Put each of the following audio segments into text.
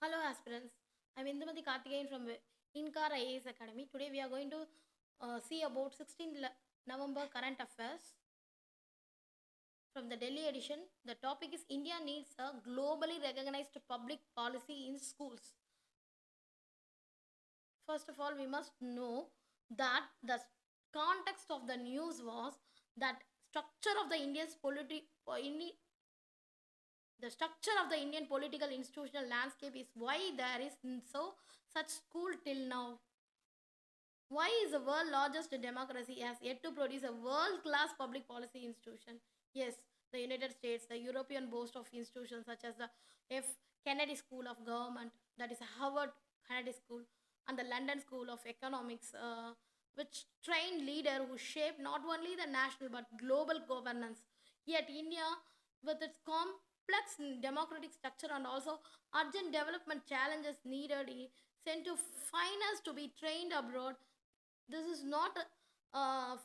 Hello aspirants, I'm Indumati Karthikeyan from InKar IAS Academy. Today we are going to see about 16th November current affairs from the Delhi edition. The topic is India needs a globally recognized public policy in schools. First of all, we must know that the context of the news was that structure of the the structure of the Indian political institutional landscape is why there is so such school till now. Why is the world largest democracy has yet to produce a world-class public policy institution? Yes, the United States, the European boast of institutions such as the F. Kennedy School of Government, that is Harvard Kennedy School, and the London School of Economics, which train leader who shape not only the national but global governance. Yet India, with its complex democratic structure and also urgent development challenges needed, sent to finance to be trained abroad. This is not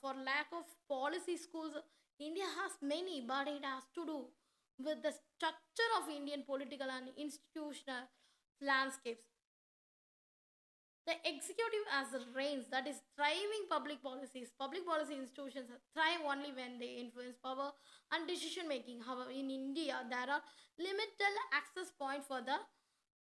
for lack of policy schools. India has many, but it has to do with the structure of Indian political and institutional landscapes. The executive as the reins, that is thriving public policies. Public policy institutions thrive only when they influence power and decision making. However, in India, there are limited access points for the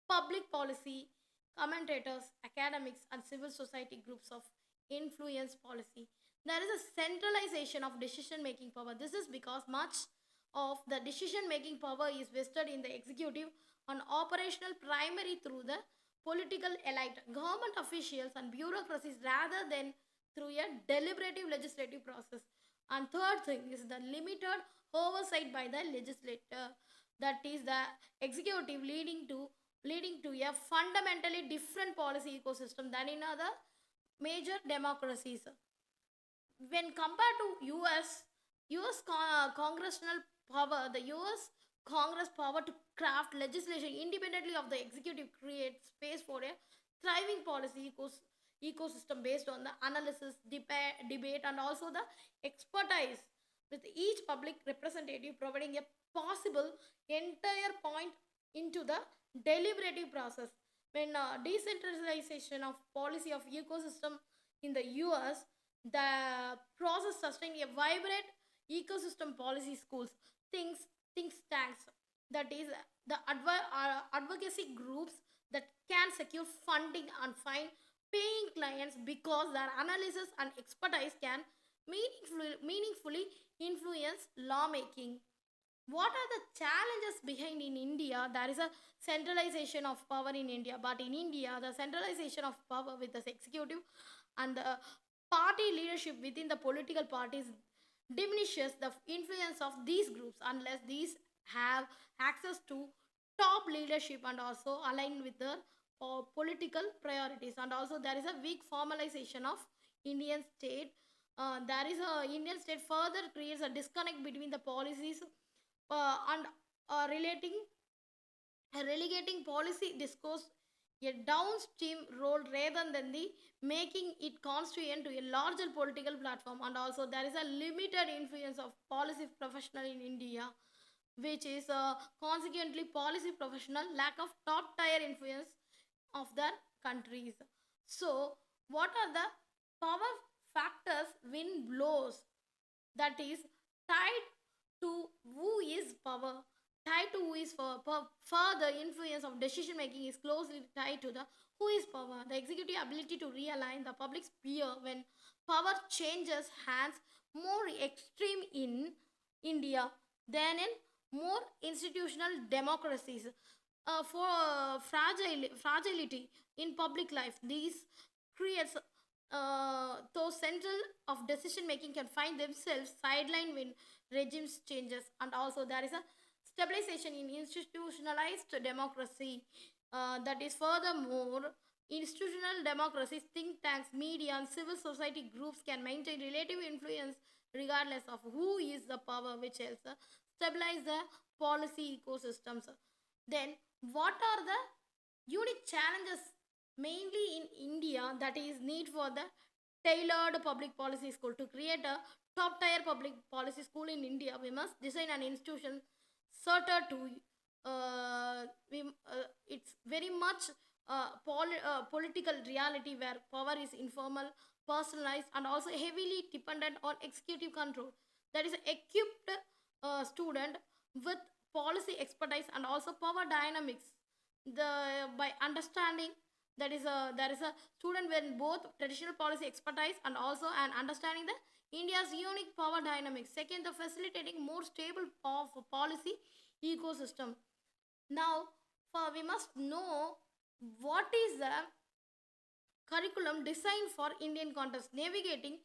public policy commentators, academics, and civil society groups of influence policy. There is a centralization of decision making power. This is because much of the decision making power is vested in the executive and operational primary through the political elite, government officials, and bureaucracies rather than through a deliberative legislative process. And third thing is the limited oversight by the legislator, that is the executive leading to a fundamentally different policy ecosystem than in other major democracies. When compared to US congressional power, the US Congress power to craft legislation independently of the executive creates space for a thriving policy ecosystem based on the analysis, debate, and also the expertise, with each public representative providing a possible entire point into the deliberative process. When decentralization of policy of ecosystem in the US, the process sustained a vibrant ecosystem policy schools, things, think tanks, that is the advocacy groups that can secure funding and find paying clients because their analysis and expertise can meaningfully influence lawmaking. What are the challenges behind in India? There is a centralization of power in India, but in India, the centralization of power with the executive and the party leadership within the political parties diminishes the influence of these groups unless these have access to top leadership and also align with the political priorities. And also there is a weak formalization of Indian state. There is a Indian state further creates a disconnect between the policies and relating relegating policy discourse a downstream role rather than the making it constituent to a larger political platform. And also there is a limited influence of policy professional in India, which is consequently policy professional lack of top tier influence of their countries. So what are the power factors win blows, that is tied to who is power, tied to who is further influence of decision making is closely tied to the who is power. The executive ability to realign the public sphere when power changes hands more extreme in India than in more institutional democracies. For fragility in public life, these creates those central of decision making can find themselves sidelined when regimes changes. And also there is a stabilization in institutionalized democracy, that is furthermore institutional democracies, think tanks, media, and civil society groups can maintain relative influence regardless of who is the power, which helps stabilize the policy ecosystems. Then what are the unique challenges mainly in India, that is need for the tailored public policy school? To create a top tier public policy school in India, we must design an institution suited to it's very much political reality where power is informal, personalized, and also heavily dependent on executive control. That is equipped student with policy expertise and also power dynamics. By understanding that is a there is a student with both traditional policy expertise and also an understanding the India's unique power dynamics. Second, the facilitating more stable of policy ecosystem. Now, we must know what is the curriculum designed for Indian context, navigating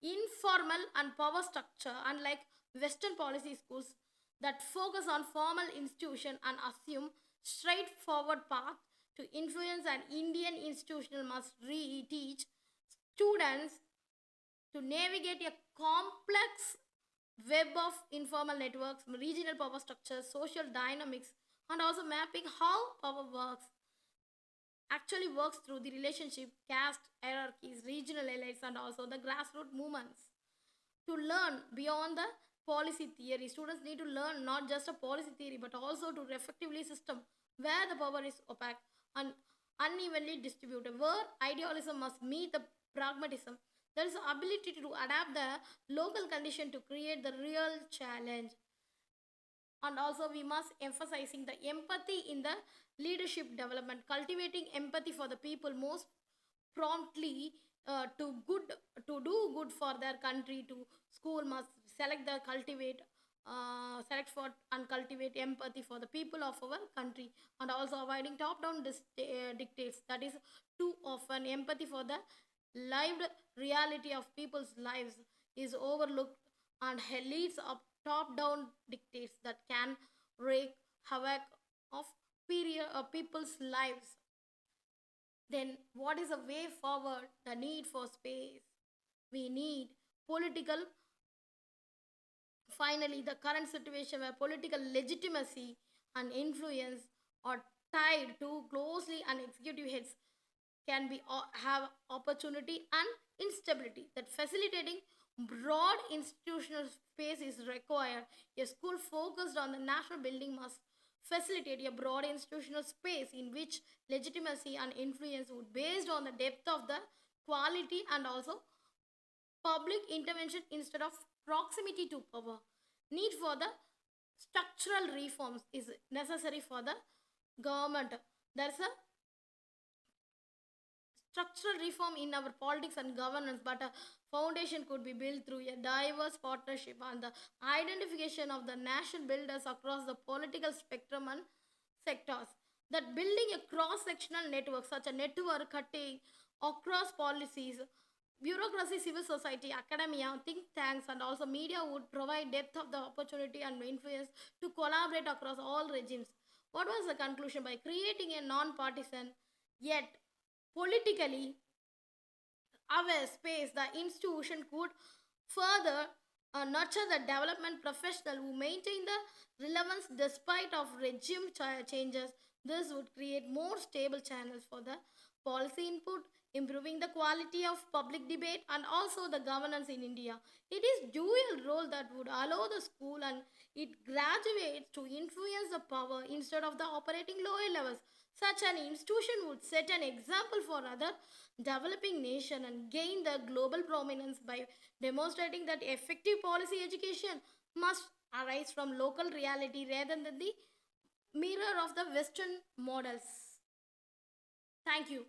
informal and power structure, unlike Western policy schools that focus on formal institution and assume straightforward path to influence. An Indian institutional must teach students to navigate a complex web of informal networks, regional power structures, social dynamics, and also mapping how power actually works through the relationship, caste, hierarchies, regional elites, and also the grassroots movements. To learn beyond the policy theory, students need to learn not just a policy theory but also to effectively system where the power is opaque and unevenly distributed, where idealism must meet the pragmatism. There is the ability to adapt the local condition to create the real challenge. And also we must emphasizing the empathy in the leadership development, cultivating empathy for the people most promptly to do good for their country. To school must select the cultivate select for and cultivate empathy for the people of our country, and also avoiding top down dictates, that is too often empathy for the lived reality of people's lives is overlooked and leads up top down dictates that can wreak havoc of people's lives. Then what is the way forward? The need for space. We need political, finally, the current situation where political legitimacy and influence are tied too closely and executive heads can be have opportunity and instability, that facilitating broad institutional space is required. A school focused on the national building must facilitate a broad institutional space in which legitimacy and influence would based on the depth of the quality and also public intervention instead of proximity to power. Need for the structural reforms is necessary for the government. There's a structural reform in our politics and governance, but a foundation could be built through a diverse partnership and the identification of the national builders across the political spectrum and sectors. That building a cross-sectional network, such a network cutting across policies, bureaucracy, civil society, academia, think tanks, and also media would provide depth of the opportunity and influence to collaborate across all regimes. What was the conclusion? By creating a non-partisan yet politically aware space, the institution could further nurture the development professional who maintain the relevance despite of regime changes. This would create more stable channels for the policy input, improving the quality of public debate and also the governance in India. It is dual role that would allow the school and it graduates to influence the power instead of the operating lower levels. Such an institution would set an example for other developing nation and gain the global prominence by demonstrating that effective policy education must arise from local reality rather than the mirror of the Western models. Thank you.